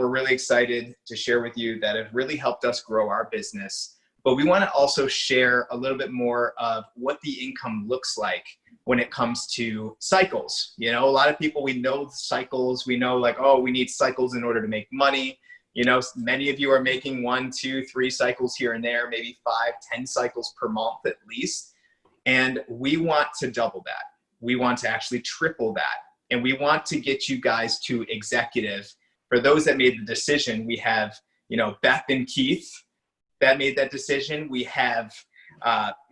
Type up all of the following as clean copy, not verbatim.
we're really excited to share with you that have really helped us grow our business. But we want to also share a little bit more of what the income looks like when it comes to cycles. You know, a lot of people, we know cycles, we know like, oh, we need cycles in order to make money. You know, many of you are making 1, 2, 3 cycles here and there, maybe 5, 10 cycles per month at least. And we want to double that. We want to actually triple that. And we want to get you guys to executive. For those that made the decision, we have, you know, Beth and Keith that made that decision. We have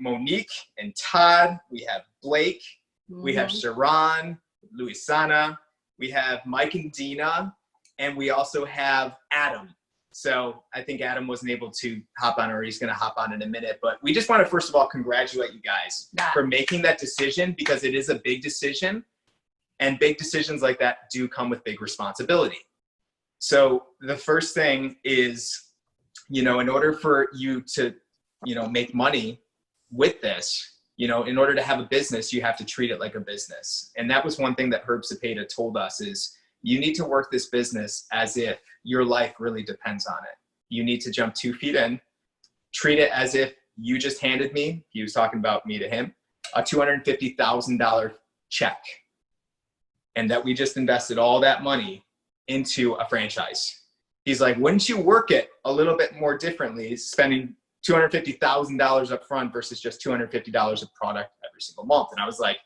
Monique and Todd. We have Blake. We have Sharon, Luisana. We have Mike and Dina. And we also have Adam. So I think Adam wasn't able to hop on, or he's going to hop on in a minute. But we just want to, first of all, congratulate you guys for making that decision, because it is a big decision. And big decisions like that do come with big responsibility. So the first thing is, you know, in order for you to, you know, make money with this, you know, in order to have a business, you have to treat it like a business. And that was one thing that Herb Cepeda told us is, you need to work this business as if your life really depends on it. You need to jump 2 feet in, treat it as if you just handed me, he was talking about me to him, a $250,000 check. And that we just invested all that money into a franchise. He's like, wouldn't you work it a little bit more differently, spending $250,000 up front versus just $250 of product every single month? And I was like,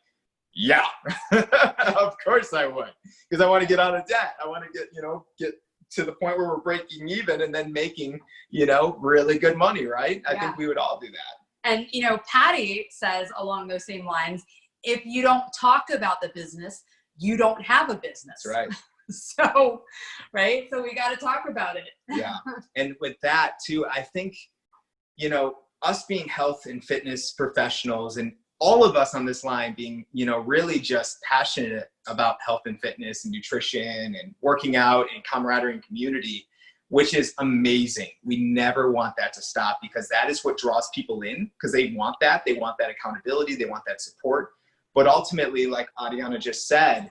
yeah, of course I would, because I want to get out of debt. I want to get, you know, get to the point where we're breaking even and then making, you know, really good money, right? I think we would all do that. And, you know, Patty says along those same lines, if you don't talk about the business, you don't have a business. That's right. So, right. So we got to talk about it. Yeah. And with that too, I think, you know, us being health and fitness professionals, and all of us on this line being, you know, really just passionate about health and fitness and nutrition and working out and camaraderie and community, which is amazing. We never want that to stop, because that is what draws people in, because they want that. They want that accountability. They want that support. But ultimately, like Adiana just said,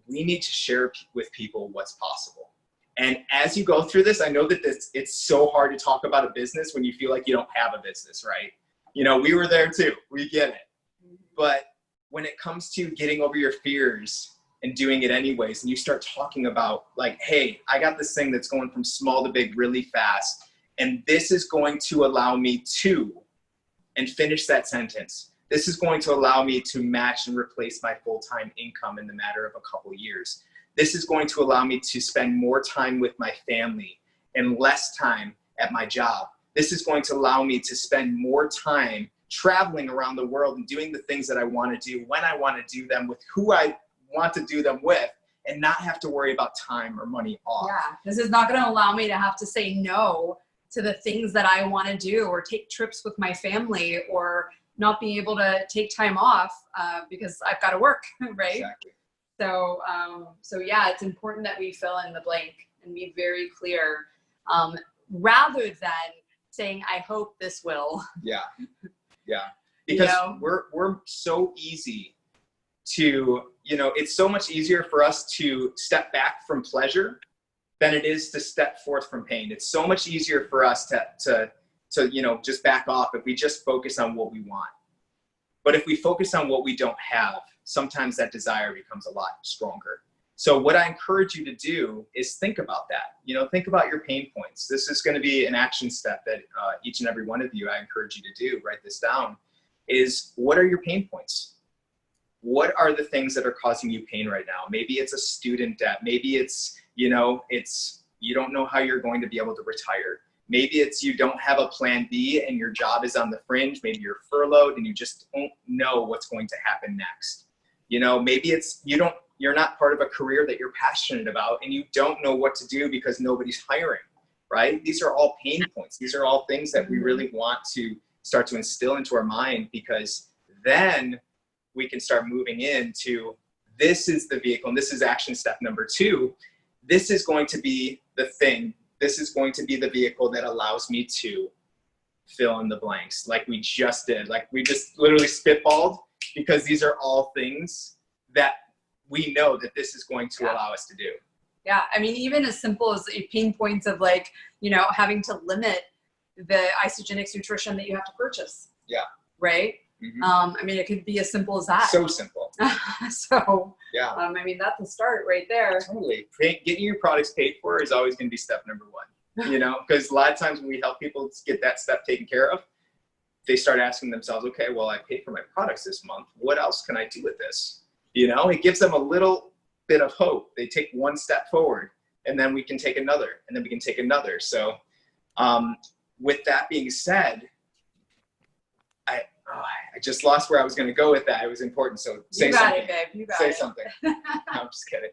we need to share with people what's possible. And as you go through this, I know that it's so hard to talk about a business when you feel like you don't have a business, right? You know, we were there too. We get it. But when it comes to getting over your fears and doing it anyways, and you start talking about like, hey, I got this thing that's going from small to big really fast, and this is going to allow me to, and finish that sentence, this is going to allow me to match and replace my full-time income in the matter of a couple years. This is going to allow me to spend more time with my family and less time at my job. This is going to allow me to spend more time traveling around the world and doing the things that I want to do when I want to do them, with who I want to do them with, and not have to worry about time or money off. Yeah, this is not going to allow me to have to say no to the things that I want to do, or take trips with my family, or not being able to take time off because I've got to work, right? Exactly. So, so yeah, it's important that we fill in the blank and be very clear, rather than saying, I hope this will. Yeah. Yeah. Because you know? we're so easy to, you know, it's so much easier for us to step back from pleasure than it is to step forth from pain. It's so much easier for us to you know, just back off if we just focus on what we want. But if we focus on what we don't have, sometimes that desire becomes a lot stronger. So what I encourage you to do is think about that. You know, think about your pain points. This is going to be an action step that each and every one of you, I encourage you to do. Write this down. Is what are your pain points? What are the things that are causing you pain right now? Maybe it's a student debt. Maybe it's, you know, it's, you don't know how you're going to be able to retire. Maybe it's you don't have a plan B and your job is on the fringe. Maybe you're furloughed and you just don't know what's going to happen next. You know, maybe it's you're not part of a career that you're passionate about and you don't know what to do because nobody's hiring, right? These are all pain points. These are all things that we really want to start to instill into our mind, because then we can start moving into, this is the vehicle, and this is action step number 2. This is going to be the thing. This is going to be the vehicle that allows me to fill in the blanks like we just did. Like we just literally spitballed, because these are all things that we know that this is going to allow us to do. Yeah. I mean, even as simple as pain points of like, having to limit the Isagenix nutrition that you have to purchase. Yeah. Right. Mm-hmm. I mean, it could be as simple as that. So simple. So, yeah. I mean, that's a start right there. Totally. Getting your products paid for is always going to be step number one, because a lot of times when we help people get that step taken care of, they start asking themselves, okay, well, I paid for my products this month. What else can I do with this? It gives them a little bit of hope. They take one step forward, and then we can take another, and then we can take another. So with that being said, I just lost where I was going to go with that. It was important. So say something. You got it, babe. You got say it. something. No, I'm just kidding.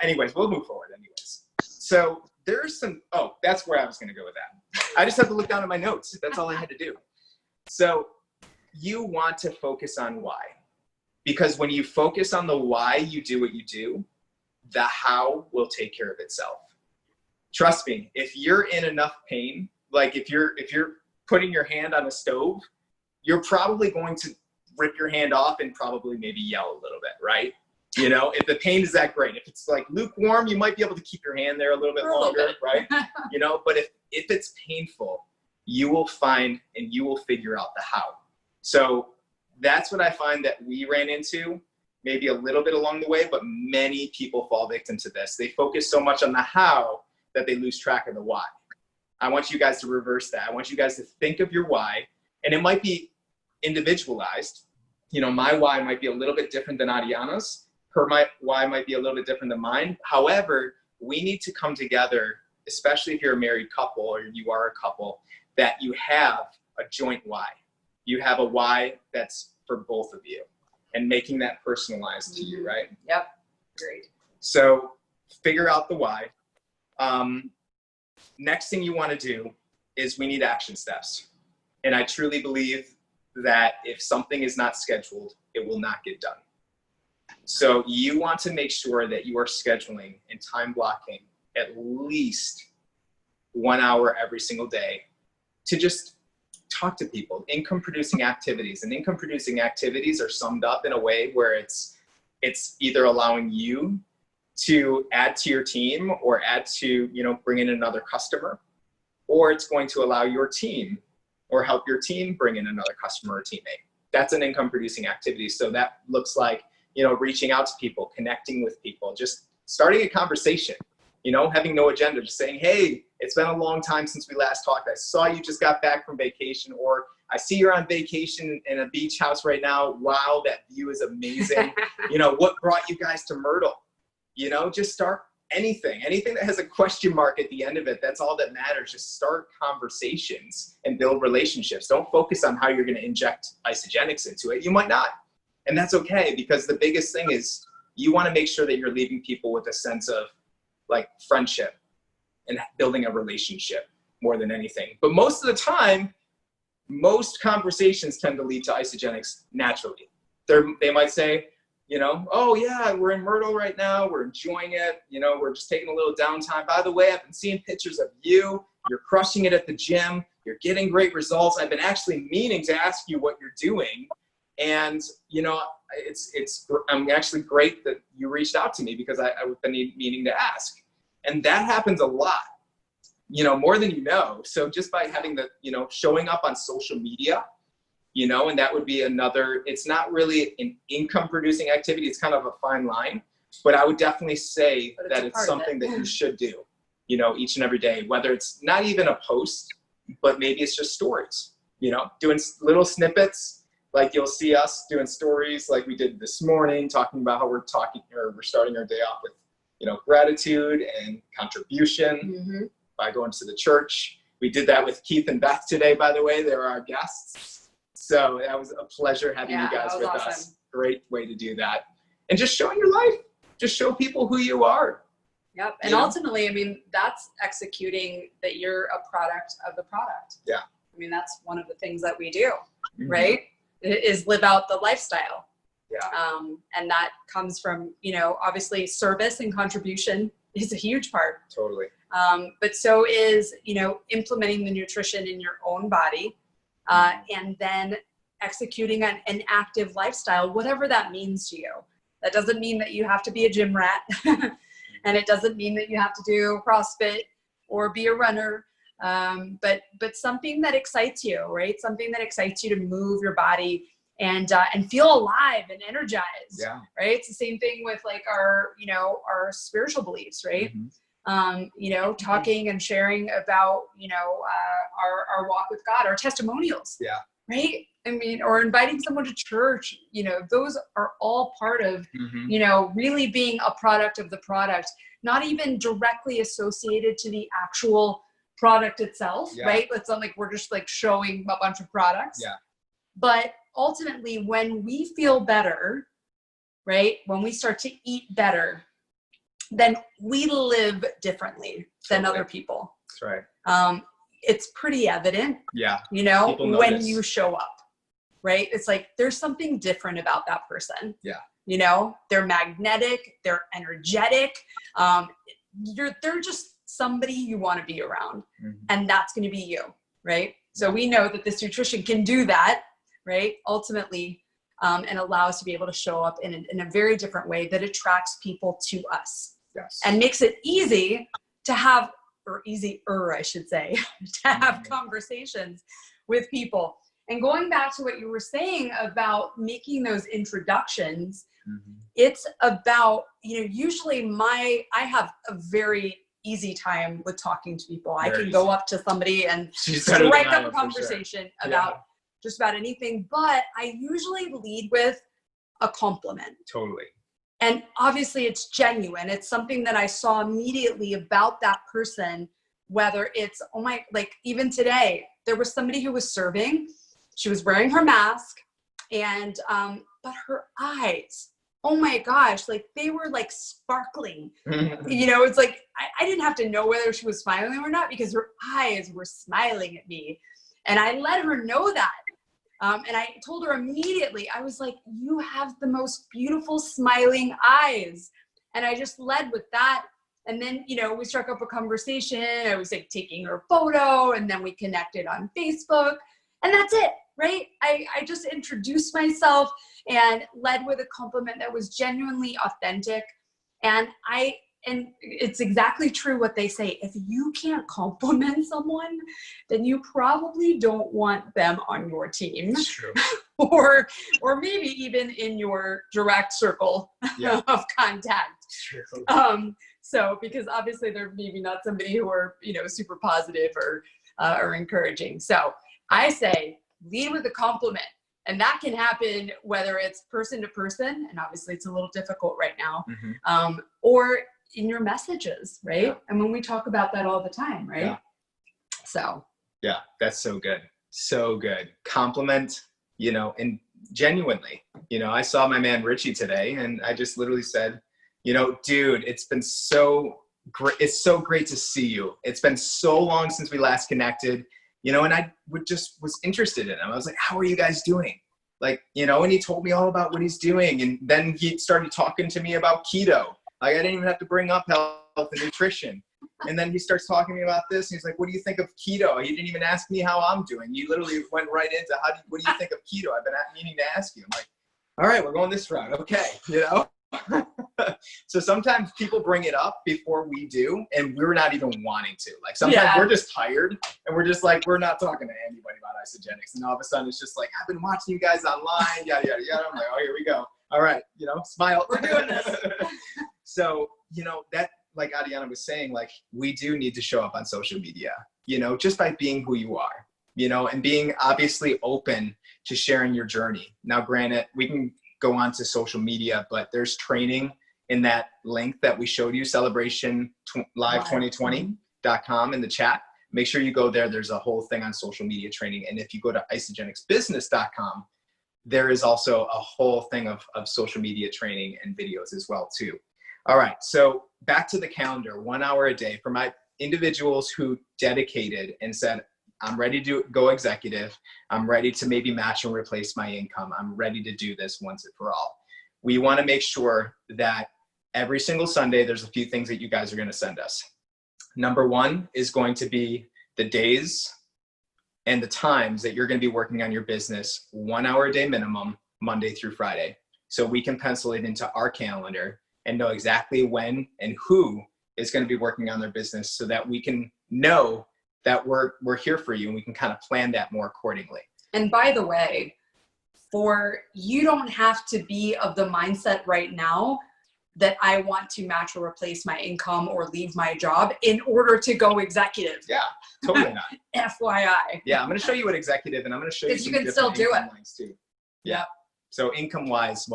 Anyways, we'll move forward anyways. So there's that's where I was going to go with that. I just have to look down at my notes. That's all I had to do. So you want to focus on why. Because when you focus on the why you do what you do, the how will take care of itself. Trust me, if you're in enough pain, like if you're putting your hand on a stove, you're probably going to rip your hand off and probably maybe yell a little bit, right? If the pain is that great. If it's like lukewarm, you might be able to keep your hand there a little bit longer, right? But if it's painful, you will find and you will figure out the how. So that's what I find that we ran into, maybe a little bit along the way, but many people fall victim to this. They focus so much on the how that they lose track of the why. I want you guys to reverse that. I want you guys to think of your why, and it might be individualized. My why might be a little bit different than Adiana's. Her why might be a little bit different than mine. However, we need to come together, especially if you're a married couple or you are a couple, that you have a joint why. You have a why that's for both of you, and making that personalized to you, right? Yep. Great. So figure out the why. Next thing you want to do is we need action steps. And I truly believe that if something is not scheduled, it will not get done. So you want to make sure that you are scheduling and time blocking at least 1 hour every single day to just talk to people. Income producing activities, and income producing activities are summed up in a way where it's either allowing you to add to your team or add to, bring in another customer, or it's going to allow your team or help your team bring in another customer or teammate. That's an income producing activity. So that looks like, reaching out to people, connecting with people, just starting a conversation, having no agenda, just saying, hey, it's been a long time since we last talked. I saw you just got back from vacation, or I see you're on vacation in a beach house right now. Wow, that view is amazing. What brought you guys to Myrtle? Just start anything that has a question mark at the end of it. That's all that matters. Just start conversations and build relationships. Don't focus on how you're going to inject Isagenix into it. You might not. And that's okay, because the biggest thing is you want to make sure that you're leaving people with a sense of like friendship and building a relationship more than anything. But most of the time, most conversations tend to lead to Isagenix naturally. They might say, oh yeah, we're in Myrtle right now. We're enjoying it. We're just taking a little downtime. By the way, I've been seeing pictures of you. You're crushing it at the gym. You're getting great results. I've been actually meaning to ask you what you're doing. And, I'm actually great that you reached out to me, because I've been meaning to ask. And that happens a lot, more than you know. So just by having showing up on social media, and that would be another, it's not really an income producing activity. It's kind of a fine line, but I would definitely say that it's something that you should do, each and every day, whether it's not even a post, but maybe it's just stories, doing little snippets. Like you'll see us doing stories like we did this morning, talking about how we're starting our day off with, gratitude and contribution by going to the church. We did that with Keith and Beth today, by the way. They're our guests. So that was a pleasure having you guys with us. Great way to do that. And just showing your life. Just show people who you are. Yep. And ultimately, I mean, that's executing that you're a product of the product. Yeah. I mean, that's one of the things that we do, right? Is live out the lifestyle. Yeah. And that comes from, obviously service and contribution is a huge part. Totally. But so is, implementing the nutrition in your own body, and then executing an active lifestyle, whatever that means to you. That doesn't mean that you have to be a gym rat. And it doesn't mean that you have to do CrossFit or be a runner. But something that excites you, right? Something that excites you to move your body and feel alive and energized. Yeah. Right. It's the same thing with like our spiritual beliefs, right? Talking and sharing about, our walk with God, our testimonials. Yeah. Right. I mean, or inviting someone to church, those are all part of, really being a product of the product, not even directly associated to the actual product itself, right? It's not like we're just like showing a bunch of products. Yeah. But ultimately, when we feel better, right? When we start to eat better, then we live differently than other people. That's right. It's pretty evident, People when notice. you show up, right? It's like, there's something different about that person. Yeah. They're magnetic, they're energetic. They're just somebody you want to be around, and that's going to be you, right? So we know that this nutrition can do that, right? Ultimately, and allow us to be able to show up in a very different way that attracts people to us. Yes. And makes it easy to have, or easier, I should say, to have conversations with people. And going back to what you were saying about making those introductions, it's about, usually I have a very easy time with talking to people. I can go up to somebody and strike up a conversation about just about anything, but I usually lead with a compliment. Totally. And obviously it's genuine. It's something that I saw immediately about that person, whether it's, even today, there was somebody who was serving, she was wearing her mask, and, but her eyes, oh my gosh, they were sparkling. It's like, I didn't have to know whether she was smiling or not, because her eyes were smiling at me. And I let her know that. And I told her immediately, I was like, you have the most beautiful smiling eyes. And I just led with that. And then, we struck up a conversation. I was taking her photo, and then we connected on Facebook, and that's it, right? I just introduced myself and led with a compliment that was genuinely authentic. And it's exactly true what they say. If you can't compliment someone, then you probably don't want them on your team. That's true. or maybe even in your direct circle of contact. True. So because obviously they're maybe not somebody who are, super positive or encouraging. So I say lead with a compliment. And that can happen whether it's person to person, and obviously it's a little difficult right now, or in your messages, right? Yeah. And when we talk about that all the time, right? Yeah. So. Yeah, that's so good. So good. Compliment, and genuinely, I saw my man Richie today, and I just literally said, dude, it's been so great. It's so great to see you. It's been so long since we last connected, and I was interested in him. I was like, how are you guys doing? And he told me all about what he's doing. And then he started talking to me about keto. I didn't even have to bring up health and nutrition. And then he starts talking to me about this. And he's like, what do you think of keto? He didn't even ask me how I'm doing. He literally went right into what do you think of keto? I've been meaning to ask you. I'm like, all right, we're going this route. Okay. So sometimes people bring it up before we do, and we're not even wanting to. Sometimes we're just tired, and we're just we're not talking to anybody about Isagenix. And all of a sudden it's just I've been watching you guys online, yada, yada, yada. I'm like, oh, here we go. All right. Smile. We're doing this. So, that, like Adiana was saying, we do need to show up on social media, just by being who you are, and being obviously open to sharing your journey. Now, granted, we can go on to social media, but there's training in that link that we showed you, celebrationlive2020.com in the chat. Make sure you go there. There's a whole thing on social media training. And if you go to isagenixbusiness.com, there is also a whole thing of social media training and videos as well too. All right, so back to the calendar, 1 hour a day for my individuals who dedicated and said, I'm ready to go executive. I'm ready to maybe match and replace my income. I'm ready to do this once and for all. We want to make sure that every single Sunday, there's a few things that you guys are going to send us. Number one is going to be the days and the times that you're going to be working on your business, 1 hour a day minimum, Monday through Friday. So we can pencil it into our calendar and know exactly when and who is going to be working on their business, so that we can know that we're here for you, and we can kind of plan that more accordingly. And by the way, you don't have to be of the mindset right now that I want to match or replace my income or leave my job in order to go executive. Yeah, totally not. FYI. Yeah, I'm going to show you what executive, and I'm going to show you some you can still do it lines too. Yeah. So income wise,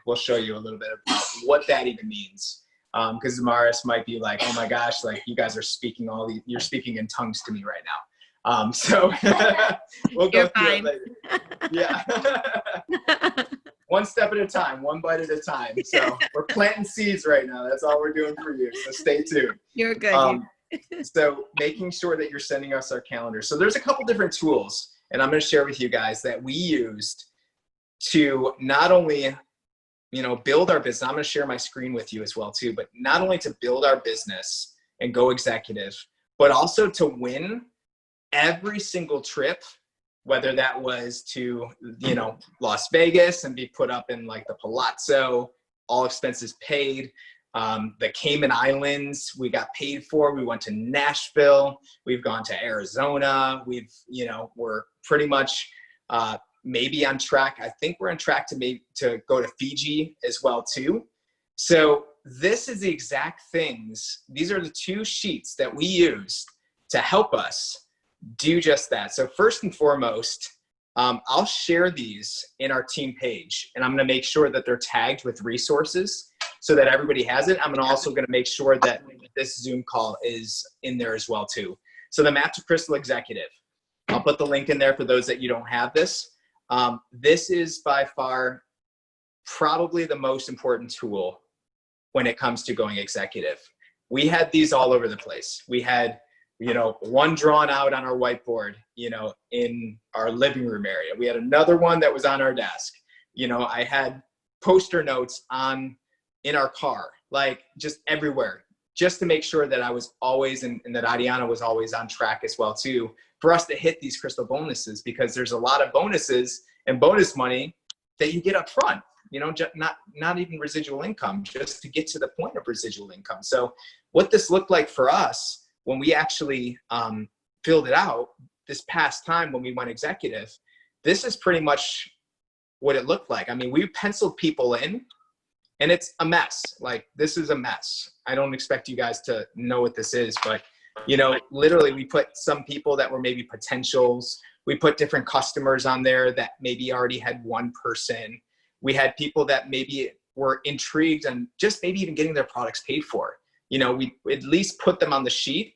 we'll show you a little bit about what that even means. Because Damaris might be like, oh my gosh, like you guys are speaking you're speaking in tongues to me right now. So we'll go through it later. Yeah. One step at a time, one bite at a time. So we're planting seeds right now. That's all we're doing for you. So stay tuned. You're good. So making sure that you're sending us our calendar. So there's a couple different tools, and I'm going to share with you guys that we used to not only, build our business. I'm going to share my screen with you as well too, but not only to build our business and go executive, but also to win every single trip, whether that was to, Las Vegas and be put up in like the Palazzo, all expenses paid. The Cayman Islands, we got paid for. We went to Nashville. We've gone to Arizona. We're pretty much maybe on track. I think we're on track to go to Fiji as well too. So this is the exact things. These are the two sheets that we used to help us do just that. So first and foremost, I'll share these in our team page, and I'm going to make sure that they're tagged with resources so that everybody has it. I'm also going to make sure that this Zoom call is in there as well too. So the Map to Crystal Executive, I'll put the link in there for those that you don't have this. This is by far probably the most important tool when it comes to going executive. We had these all over the place. We had, one drawn out on our whiteboard, in our living room area. We had another one that was on our desk. I had poster notes in our car, like just everywhere, just to make sure that I was always, and that Adiana was always on track as well too, for us to hit these crystal bonuses, because there's a lot of bonuses and bonus money that you get up front, not even residual income, just to get to the point of residual income. So what this looked like for us when we actually filled it out this past time when we went executive, this is pretty much what it looked like. I mean, we penciled people in, and it's a mess. Like, this is a mess. I don't expect you guys to know what this is, but literally we put some people that were maybe potentials. We put different customers on there that maybe already had one person. We had people that maybe were intrigued and just maybe even getting their products paid for. We at least put them on the sheet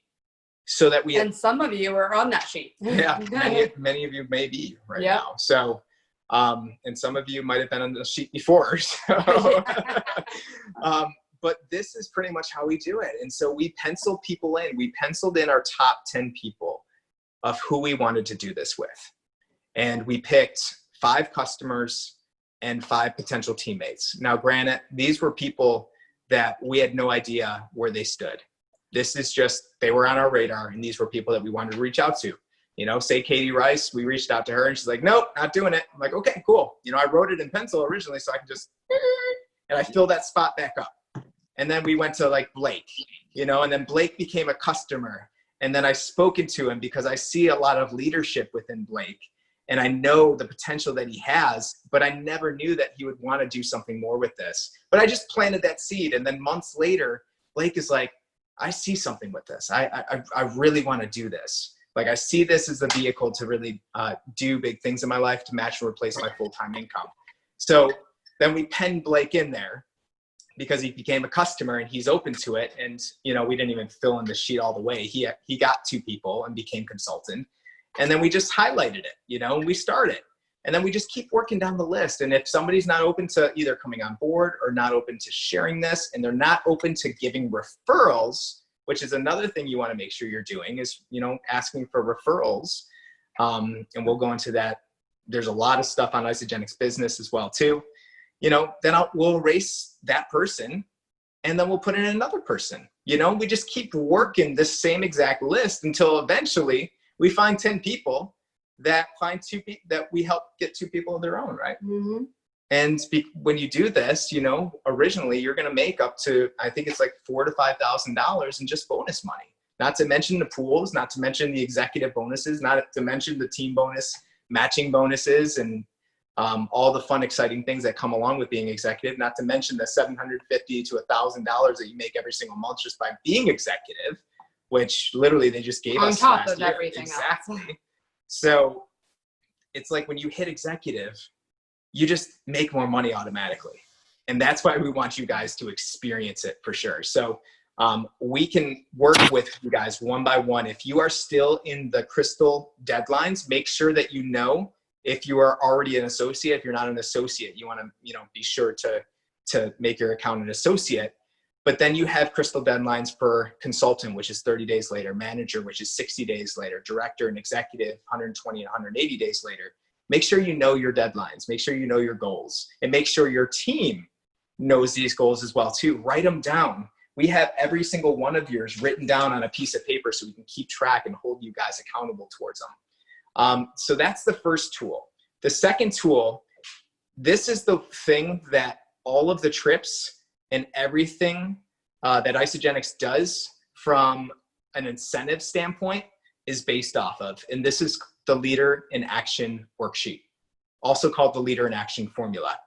so that we and some of you are on that sheet. Yeah, many of you may be right now. So, and some of you might have been on the sheet before. So, but this is pretty much how we do it. And so we penciled people in. We penciled in our top 10 people of who we wanted to do this with. And we picked 5 customers and 5 potential teammates. Now, granted, these were people that we had no idea where they stood. This is just, they were on our radar, and these were people that we wanted to reach out to. Say Katie Rice, we reached out to her and she's like, nope, not doing it. I'm like, okay, cool. I wrote it in pencil originally so I can just, and I filled that spot back up. And then we went to like Blake, and then Blake became a customer. And then I spoken to him because I see a lot of leadership within Blake, and I know the potential that he has, but I never knew that he would want to do something more with this. But I just planted that seed. And then months later, Blake is like, I see something with this. I really want to do this. Like, I see this as the vehicle to really do big things in my life, to match and replace my full-time income. So then we penned Blake in there because he became a customer and he's open to it. And, we didn't even fill in the sheet all the way. He got 2 people and became consultant. And then we just highlighted it, and we started. And then we just keep working down the list. And if somebody's not open to either coming on board or not open to sharing this, and they're not open to giving referrals, which is another thing you want to make sure you're doing, is, asking for referrals. And we'll go into that. There's a lot of stuff on Isagenix Business as well too. Then we'll erase that person, and then we'll put in another person. We just keep working this same exact list until eventually we find 10 people that find 2 people that we help get 2 people of their own, right? Mm-hmm. When you do this, originally you're going to make up to, I think it's like $4,000 to $5,000 in just bonus money. Not to mention the pools, not to mention the executive bonuses, not to mention the team bonus, matching bonuses, and all the fun, exciting things that come along with being executive. Not to mention the $750 to $1,000 that you make every single month just by being executive, which literally they just gave us on top last of year. Everything exactly. else. So it's like when you hit executive, you just make more money automatically. And that's why we want you guys to experience it for sure. So we can work with you guys one by one. If you are still in the crystal deadlines, make sure that you know if you are already an associate. If you're not an associate, you want to be sure to make your account an associate. But then you have crystal deadlines for consultant, which is 30 days later, manager, which is 60 days later, director and executive, 120 and 180 days later. Make sure you know your deadlines. Make sure you know your goals, and make sure your team knows these goals as well too. Write them down. We have every single one of yours written down on a piece of paper so we can keep track and hold you guys accountable towards them. So that's the first tool. The second tool, this is the thing that all of the trips and everything that Isagenix does from an incentive standpoint is based off of. And this is the Leader in Action worksheet, also called the Leader in Action formula.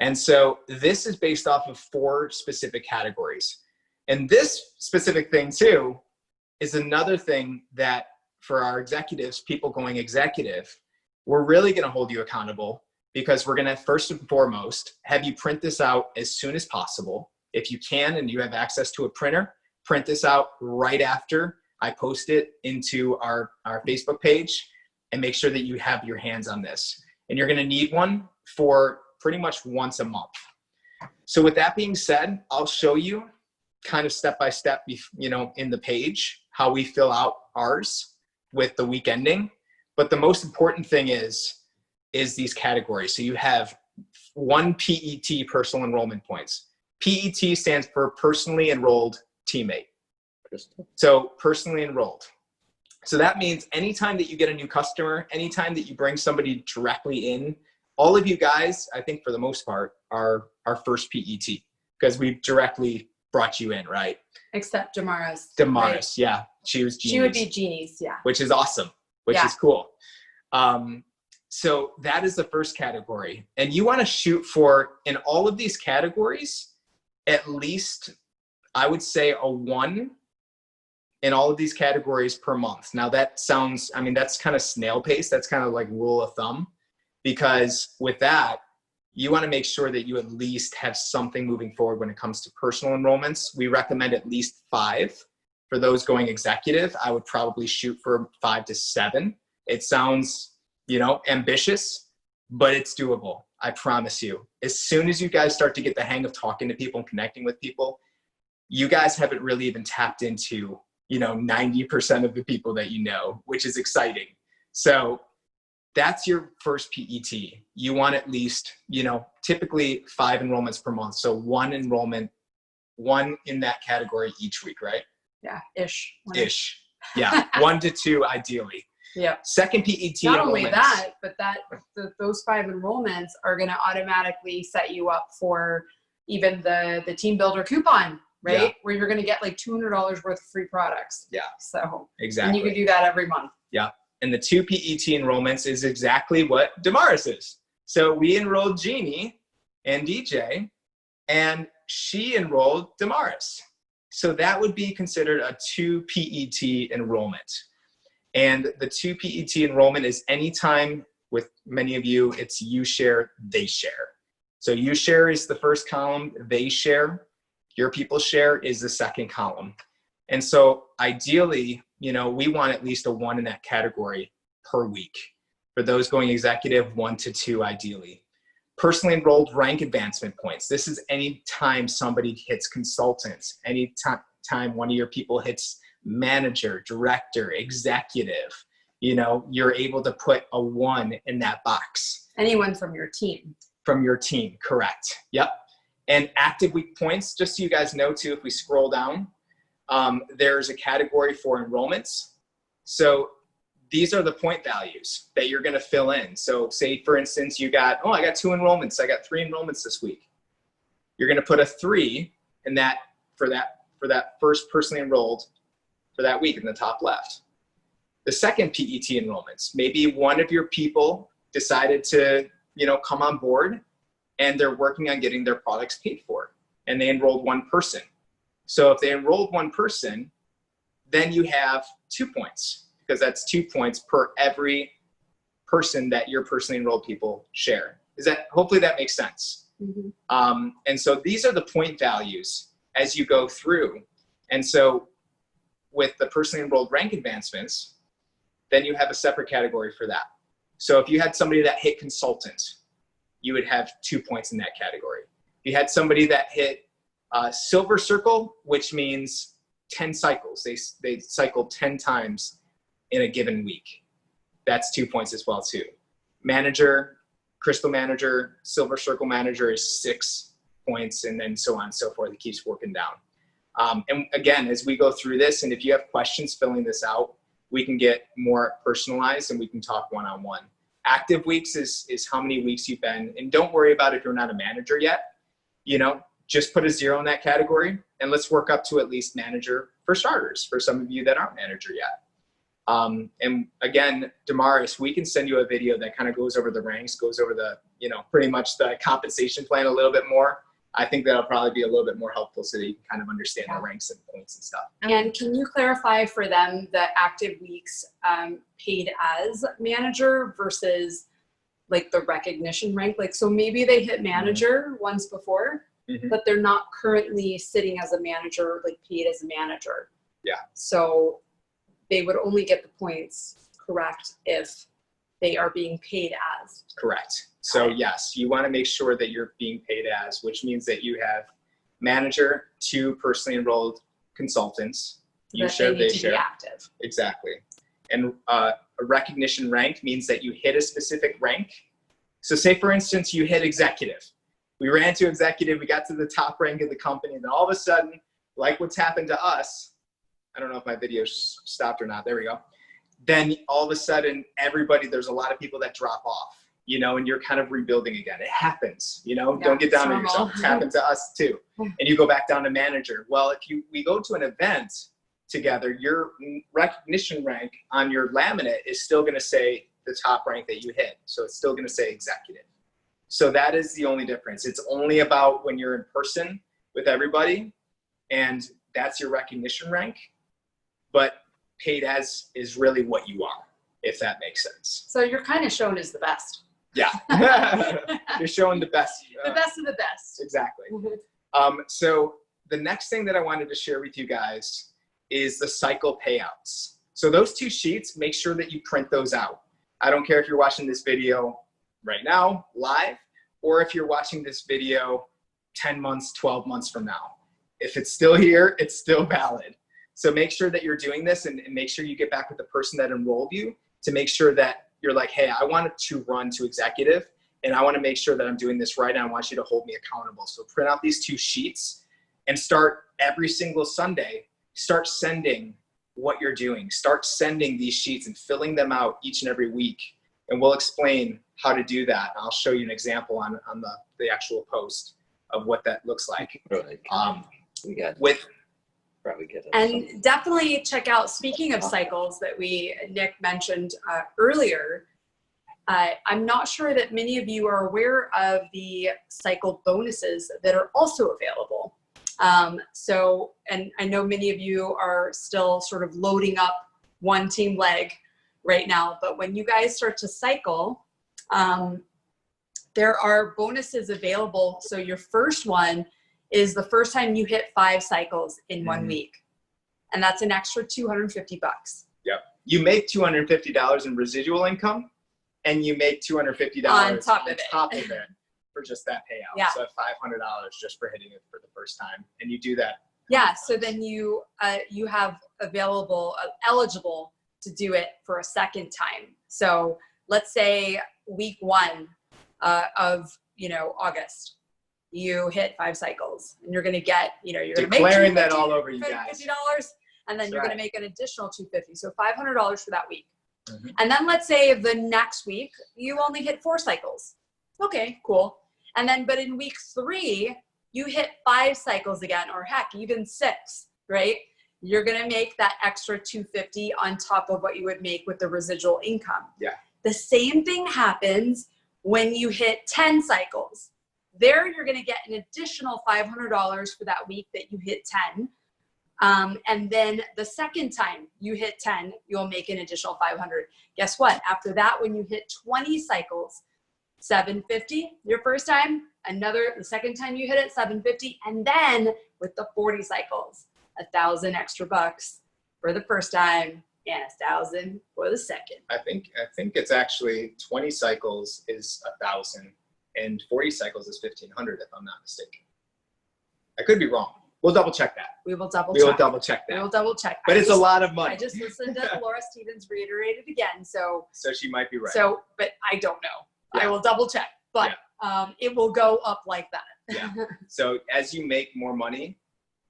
And so this is based off of 4 specific categories. And this specific thing too is another thing that for our executives, people going executive, we're really going to hold you accountable, because we're going to first and foremost have you print this out as soon as possible. If you can and you have access to a printer, print this out right after I post it into our Facebook page, and make sure that you have your hands on this. And you're going to need one for pretty much once a month. So with that being said, I'll show you kind of step by step, in the page, how we fill out ours with the week ending. But the most important thing is these categories. So you have 1 PET, personal enrollment points. PET stands for personally enrolled teammate. So personally enrolled. So that means anytime that you get a new customer, anytime that you bring somebody directly in, all of you guys, I think for the most part, are our first PET, because we directly brought you in, right? Except Damaris. Damaris, right? yeah. She was Jeannie's. She would be Jeannie's, yeah. Which is awesome, which is cool. So that is the first category. And you want to shoot for, in all of these categories, at least, I would say, a 1 in all of these categories per month. Now that sounds, that's kind of snail pace. That's kind of like rule of thumb, because with that, you want to make sure that you at least have something moving forward when it comes to personal enrollments. We recommend at least 5. For those going executive, I would probably shoot for 5 to 7. It sounds, ambitious, but it's doable. I promise you. As soon as you guys start to get the hang of talking to people and connecting with people, you guys haven't really even tapped into, 90% of the people that you know, which is exciting. So that's your first PET. You want at least, typically 5 enrollments per month. So 1 enrollment, 1 in that category each week, right? Yeah, ish. Yeah, 1 to 2 ideally. Yeah. Second PET. Not only that, but those 5 enrollments are going to automatically set you up for even the Team Builder coupon, right? Yeah. Where you're going to get like $200 worth of free products. Yeah. So exactly. And you can do that every month. Yeah. And the 2 PET enrollments is exactly what Damaris is. So we enrolled Jeannie and DJ, and she enrolled Damaris. So that would be considered a 2 PET enrollment. And the 2 PET enrollment is anytime, with many of you, it's you share, they share. So you share is the first column, they share, your people share is the second column. And so ideally, we want at least a 1 in that category per week. For those going executive, 1 to 2 ideally. Personally enrolled rank advancement points. This is any time somebody hits consultants, any time one of your people hits manager, director, executive, you're able to put a 1 in that box. Anyone from your team. From your team, correct. Yep. And active week points, just so you guys know too, if we scroll down, there's a category for enrollments. So these are the point values that you're going to fill in. So say, for instance, I got 2 enrollments. I got 3 enrollments this week. You're going to put a 3 in that for that first personally enrolled for that week in the top left. The second PET enrollments, maybe one of your people decided to, come on board and they're working on getting their products paid for, and they enrolled 1 person. So if they enrolled 1 person, then you have 2 points, because that's 2 points per every person that your personally enrolled people share. Hopefully that makes sense. Mm-hmm. And so these are the point values as you go through. And so with the personally enrolled rank advancements, then you have a separate category for that. So if you had somebody that hit consultant, you would have 2 points in that category. If you had somebody that hit silver circle, which means 10 cycles, they cycle 10 times in a given week, that's 2 points as well too. Manager, crystal manager, silver circle manager is 6 points, and then so on and so forth. It keeps working down. And again, as we go through this, and if you have questions filling this out, we can get more personalized and we can talk one-on-one. Active weeks is how many weeks you've been, and don't worry about if you're not a manager yet. Just put a 0 in that category, and let's work up to at least manager for starters, for some of you that aren't manager yet. And again, Damaris, we can send you a video that kind of goes over the ranks, goes over the, pretty much the compensation plan a little bit more. I think that'll probably be a little bit more helpful so that you can kind of understand the ranks and points and stuff. And can you clarify for them the active weeks paid as manager versus like the recognition rank? Like, so maybe they hit manager once before, but they're not currently sitting as a manager, like paid as a manager. Yeah. So they would only get the points, correct, if they are being paid as. Correct. So yes, you want to make sure that you're being paid as, which means that you have manager, 2 personally enrolled consultants. They share. Be active. Exactly. And a recognition rank means that you hit a specific rank. So say, for instance, you hit executive. We ran to executive, we got to the top rank of the company, and then all of a sudden, like what's happened to us, I don't know if my video stopped or not, there we go. Then all of a sudden, there's a lot of people that drop off, and you're kind of rebuilding again. It happens, don't get down on yourself. It's happened to us too. And you go back down to manager. Well, we go to an event together, your recognition rank on your laminate is still going to say the top rank that you hit. So it's still going to say executive. So that is the only difference. It's only about when you're in person with everybody, and that's your recognition rank. But paid as is really what you are, if that makes sense. So you're kind of shown as the best. Yeah. You're showing the best. The best of the best. Exactly. So the next thing that I wanted to share with you guys is the cycle payouts. So those 2 sheets, make sure that you print those out. I don't care if you're watching this video right now, live, or if you're watching this video 10 months, 12 months from now. If it's still here, it's still valid. So make sure that you're doing this, and make sure you get back with the person that enrolled you to make sure that you're like, hey, I wanted to run to executive, and I want to make sure that I'm doing this right, and I want you to hold me accountable. So print out these 2 sheets and start every single Sunday, start sending what you're doing. Start sending these sheets and filling them out each and every week. And we'll explain how to do that. I'll show you an example on the actual post of what that looks like. Right. We got probably get it. And definitely check out, speaking of cycles that Nick mentioned earlier, I'm not sure that many of you are aware of the cycle bonuses that are also available. And I know many of you are still sort of loading up one team leg right now, but when you guys start to cycle, there are bonuses available. So your first one is the first time you hit 5 cycles in 1 week. And that's an extra $250. Yep. You make $250 in residual income, and you make $250 on top of it for just that payout. Yeah. So $500 just for hitting it for the first time. And you do that. Yeah. So then you have eligible to do it for a second time. So let's say week 1 of August, you hit 5 cycles, and you're going to get, you're going to make declaring that all over you guys. $50, and then you're going to make an additional $250. So $500 for that week. Mhm. And then let's say the next week you only hit 4 cycles. Okay, cool. And then, but in week 3, you hit 5 cycles again, or heck, even 6, right? You're going to make that extra $250 on top of what you would make with the residual income. Yeah. The same thing happens when you hit 10 cycles. There, you're going to get an additional $500 for that week that you hit 10. And then the second time you hit 10, you'll make an additional 500. Guess what? After that, when you hit 20 cycles, 750 your first time, the second time you hit it, 750, and then with the 40 cycles, 1,000 extra bucks for the first time and 1,000 for the second. I think it's actually 20 cycles is 1,000 and 40 cycles is 1,500 if I'm not mistaken. I could be wrong. We'll double check that. We will double We will double check that. We will double check. But it's a lot of money. I just listened to Laura Stevens reiterate it again, so she might be right. So, but I don't know. Yeah. I will double check, but it will go up like that. Yeah. So as you make more money,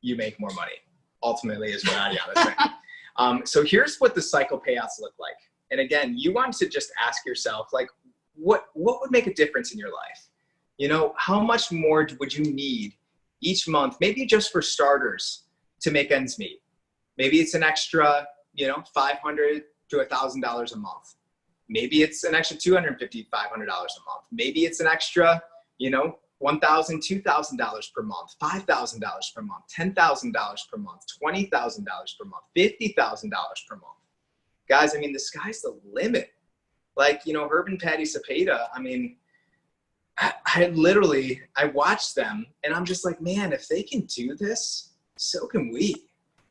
you make more money. Ultimately, is what Ariana's saying. So here's what the cycle payouts look like. And again, you want to just ask yourself, like, what would make a difference in your life? You know, how much more would you need each month, maybe just for starters, to make ends meet? Maybe it's an extra, $500 to $1,000 a month. Maybe it's an extra $250, $500 a month. Maybe it's an extra, $1,000, $2,000 per month, $5,000 per month, $10,000 per month, $20,000 per month, $50,000 per month. Guys, I mean, the sky's the limit. Like, Herb and Patty Cepeda, I mean, I watched them and I'm just like, man, if they can do this, so can we.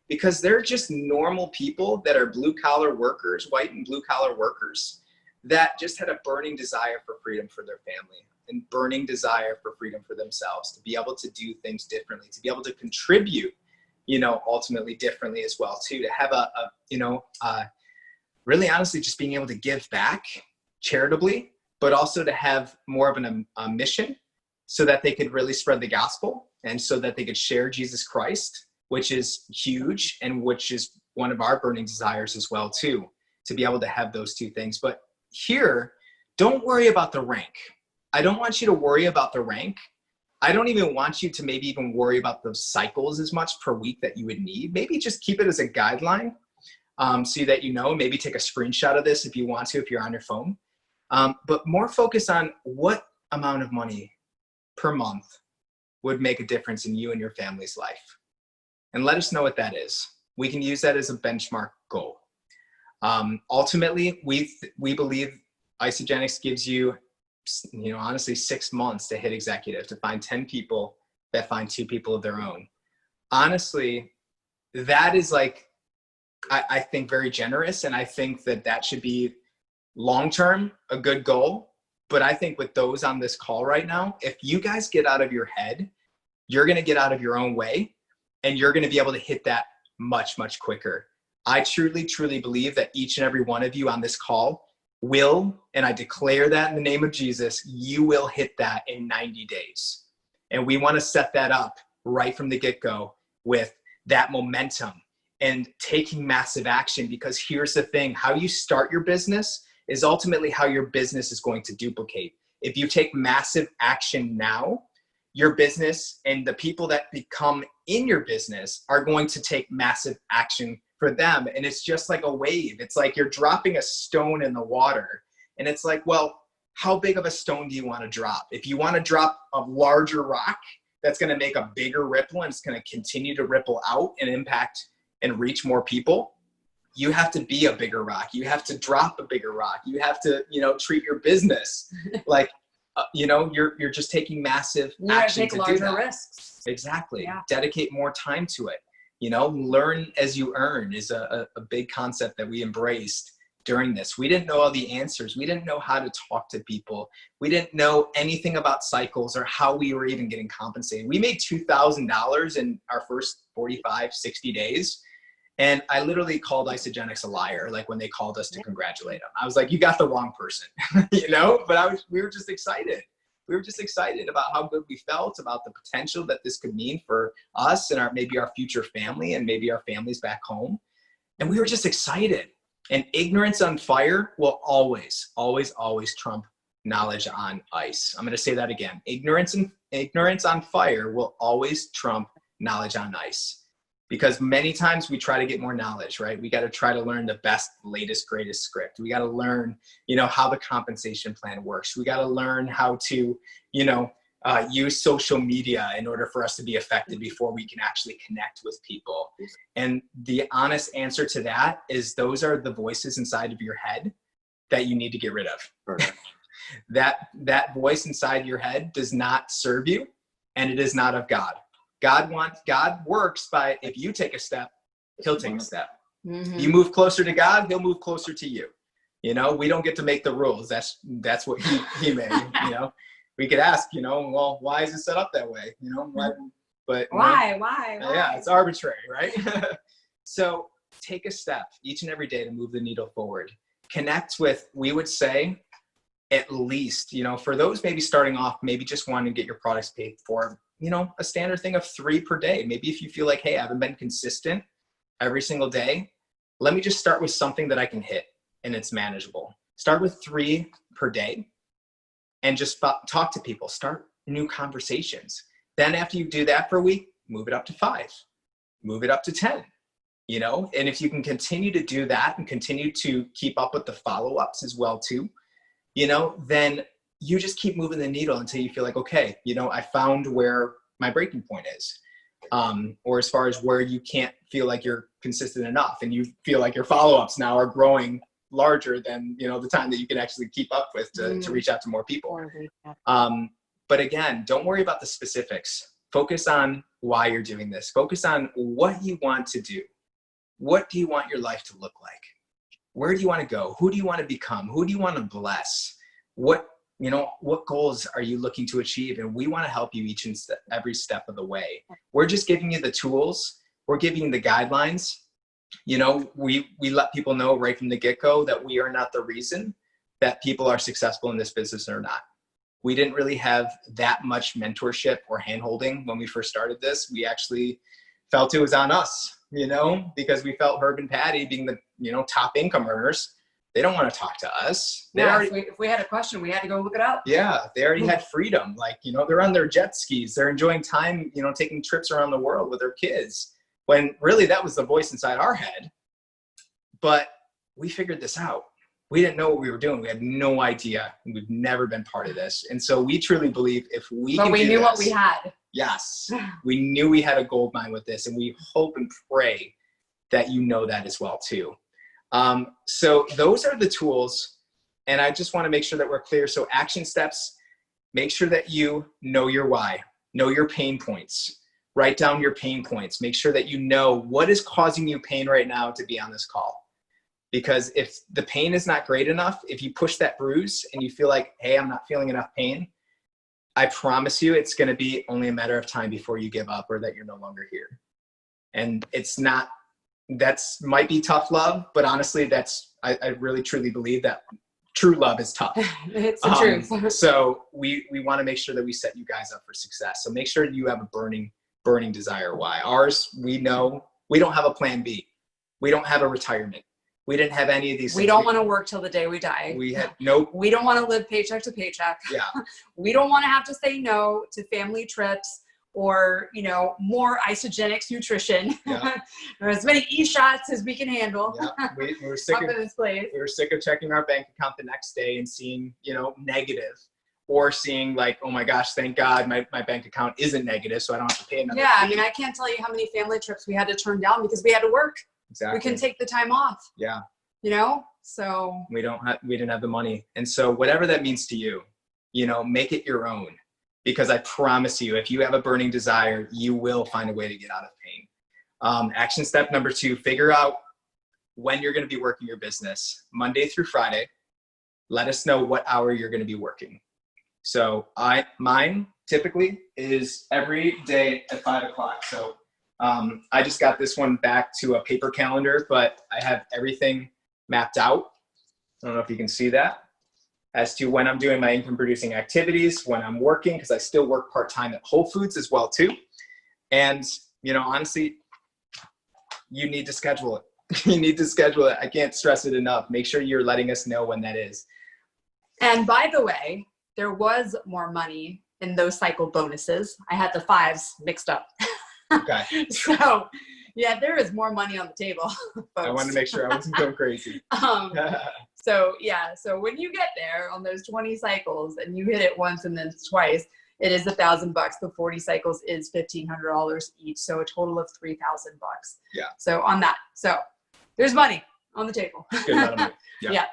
Because they're just normal people that are blue collar workers, white and blue collar workers, that just had a burning desire for freedom for their family and burning desire for freedom for themselves, to be able to do things differently, to be able to contribute, ultimately differently as well too, to have really honestly just being able to give back charitably, but also to have more of a mission so that they could really spread the gospel and so that they could share Jesus Christ, which is huge and which is one of our burning desires as well too, to be able to have those two things. But here, don't worry about the rank. I don't want you to worry about the rank. I don't even want you to maybe even worry about the cycles as much per week that you would need. Maybe just keep it as a guideline so that maybe take a screenshot of this if you want to, if you're on your phone. But more focus on what amount of money per month would make a difference in you and your family's life. And let us know what that is. We can use that as a benchmark goal. Ultimately, we believe Isagenix gives you, honestly, 6 months to hit executive, to find 10 people that find 2 people of their own. Honestly, that is I think very generous. And I think that should be long-term a good goal. But I think with those on this call right now, if you guys get out of your head, you're going to get out of your own way and you're going to be able to hit that much, much quicker. I truly, truly believe that each and every one of you on this call will, and I declare that in the name of Jesus, you will hit that in 90 days. And we want to set that up right from the get-go with that momentum and taking massive action, because here's the thing, how you start your business is ultimately how your business is going to duplicate. If you take massive action now, your business and the people that become in your business are going to take massive action for them. And it's just like a wave. It's like you're dropping a stone in the water. And it's like, well, how big of a stone do you want to drop? If you want to drop a larger rock that's going to make a bigger ripple and it's going to continue to ripple out and impact and reach more people, you have to be a bigger rock. You have to drop a bigger rock. You have to, treat your business like, you're just taking massive action to do that. Risks. Exactly. Yeah. Dedicate more time to it. Learn as you earn is a big concept that we embraced during this. We didn't know all the answers. We didn't know how to talk to people. We didn't know anything about cycles or how we were even getting compensated. We made $2,000 in our first 45, 60 days. And I literally called Isagenix a liar, like when they called us to congratulate them. I was like, you got the wrong person, but we were just excited. We were just excited about how good we felt, about the potential that this could mean for us and maybe our future family and maybe our families back home. And we were just excited. And ignorance on fire will always, always, always trump knowledge on ice. I'm going to say that again. Ignorance on fire will always trump knowledge on ice. Because many times we try to get more knowledge, right? We got to try to learn the best, latest, greatest script. We got to learn, how the compensation plan works. We got to learn how to, use social media in order for us to be effective before we can actually connect with people. And the honest answer to that is those are the voices inside of your head that you need to get rid of. That voice inside your head does not serve you, and it is not of God. God works by, if you take a step, he'll take a step. Mm-hmm. You move closer to God, he'll move closer to you. We don't get to make the rules. That's what he made, We could ask, well, why is it set up that way? Why? Yeah, it's arbitrary, right? So take a step each and every day to move the needle forward. Connect with, we would say, at least, for those maybe starting off, maybe just wanting to get your products paid for, a standard thing of 3 per day. Maybe if you feel like, hey, I haven't been consistent every single day, let me just start with something that I can hit and it's manageable. Start with 3 per day and just talk to people, start new conversations. Then after you do that for a week, move it up to 5, move it up to 10, and if you can continue to do that and continue to keep up with the follow-ups as well too, then you just keep moving the needle until you feel like, okay, I found where my breaking point is. Or as far as where you can't feel like you're consistent enough and you feel like your follow-ups now are growing larger than, the time that you can actually keep up with to reach out to more people. But again, don't worry about the specifics. Focus on why you're doing this. Focus on what you want to do. What do you want your life to look like? Where do you want to go? Who do you want to become? Who do you want to bless? What goals are you looking to achieve? And we want to help you each and every step of the way. We're just giving you the tools. We're giving you the guidelines. We let people know right from the get-go that we are not the reason that people are successful in this business or not. We didn't really have that much mentorship or hand-holding when we first started this. We actually felt it was on us, because we felt Herb and Patty being the, top income earners. They don't want to talk to us. If we had a question, we had to go look it up. Yeah, they already had freedom. They're on their jet skis. They're enjoying time, taking trips around the world with their kids. When really that was the voice inside our head. But we figured this out. We didn't know what we were doing. We had no idea. We've never been part of this. And so we truly believe if we can do this. But we knew what we had. Yes. We knew we had a gold mine with this. And we hope and pray that that as well too. So those are the tools. And I just want to make sure that we're clear. So action steps, make sure that you know your why, know your pain points, write down your pain points, make sure that you know what is causing you pain right now to be on this call. Because if the pain is not great enough, if you push that bruise and you feel like, hey, I'm not feeling enough pain, I promise you it's going to be only a matter of time before you give up or that you're no longer here. And that's might be tough love, but honestly, I really truly believe that true love is tough. It's the truth. So we want to make sure that we set you guys up for success. So make sure you have a burning desire why. Ours, we know we don't have a plan B. We don't have a retirement. We didn't have any of these things. We don't want to work till the day we die. We had nope. We don't want to live paycheck to paycheck. Yeah. We don't want to have to say no to family trips or, more isogenics nutrition or as many e-shots as we can handle. Yeah. We were sick of this place. We were sick of checking our bank account the next day and seeing, negative, or seeing like, oh my gosh, thank God my bank account isn't negative, so I don't have to pay another fee. I can't tell you how many family trips we had to turn down because we had to work. Exactly. We couldn't take the time off. Yeah. So we didn't have the money. And so whatever that means to you, make it your own, because I promise you, if you have a burning desire, you will find a way to get out of pain. Action step number 2, figure out when you're going to be working your business, Monday through Friday. Let us know what hour you're going to be working. So mine typically is every day at 5:00. So I just got this one back to a paper calendar, but I have everything mapped out. I don't know if you can see that, as to when I'm doing my income producing activities, when I'm working, because I still work part-time at Whole Foods as well too. And, honestly, you need to schedule it. You need to schedule it. I can't stress it enough. Make sure you're letting us know when that is. And by the way, there was more money in those cycle bonuses. I had the 5s mixed up. Okay. So yeah, there is more money on the table, folks. I wanted to make sure I wasn't going crazy. So yeah, so when you get there on those 20 cycles and you hit it once and then twice, it is $1,000. The 40 cycles is $1,500 each. So a total of $3,000. Yeah. So on that, so there's money on the table. Good amount of money. Yeah.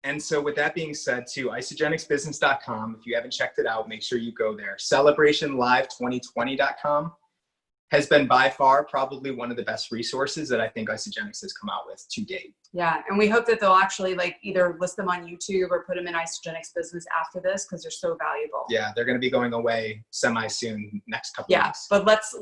And so with that being said, to isagenixbusiness.com, if you haven't checked it out, make sure you go there. Celebrationlive2020.com has been by far probably one of the best resources that I think Isagenix has come out with to date. Yeah, and we hope that they'll actually like either list them on YouTube or put them in Isagenix Business after this because they're so valuable. Yeah, they're going to be going away semi-soon, next couple of weeks. But let's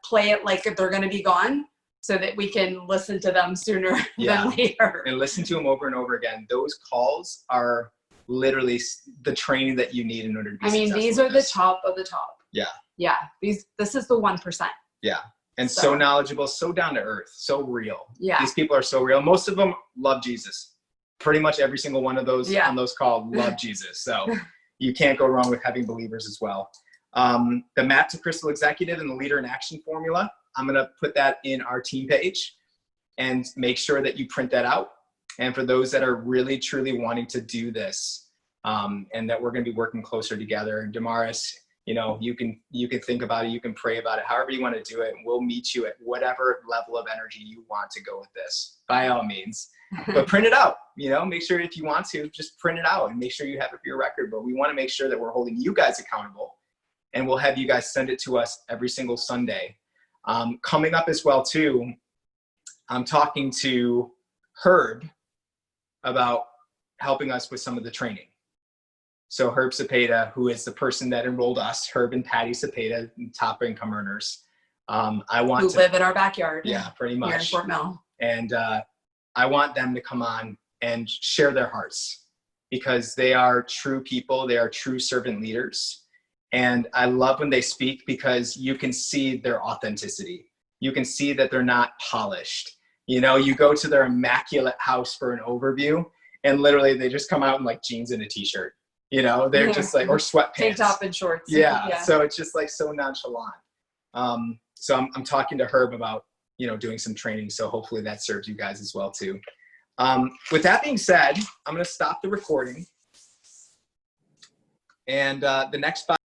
play it like they're going to be gone so that we can listen to them sooner than later. And listen to them over and over again. Those calls are literally the training that you need in order to be successful. These are the top of the top. Yeah. Yeah. This is the 1%. Yeah. And so knowledgeable, so down to earth, so real. Yeah. These people are so real. Most of them love Jesus. Pretty much every single one of those on those calls love Jesus. So you can't go wrong with having believers as well. The Map to Crystal Executive and the Leader in Action formula, I'm going to put that in our team page and make sure that you print that out. And for those that are really, truly wanting to do this, and that we're going to be working closer together, Damaris, you can think about it, you can pray about it, however you want to do it. And we'll meet you at whatever level of energy you want to go with this, by all means. But print it out, make sure if you want to, just print it out and make sure you have it for your record. But we want to make sure that we're holding you guys accountable, and we'll have you guys send it to us every single Sunday. Coming up as well too, I'm talking to Herb about helping us with some of the training. So Herb Cepeda, who is the person that enrolled us, Herb and Patty Cepeda, top income earners. Who live in our backyard. Yeah, pretty much. Here in Fort Mill. And I want them to come on and share their hearts, because they are true people. They are true servant leaders. And I love when they speak because you can see their authenticity. You can see that they're not polished. You go to their immaculate house for an overview, and literally they just come out in like jeans and a t-shirt. They're just like, or sweatpants. Tank top and shorts. Yeah. So it's just like so nonchalant. So I'm talking to Herb about, doing some training. So hopefully that serves you guys as well too. With that being said, I'm going to stop the recording. And the next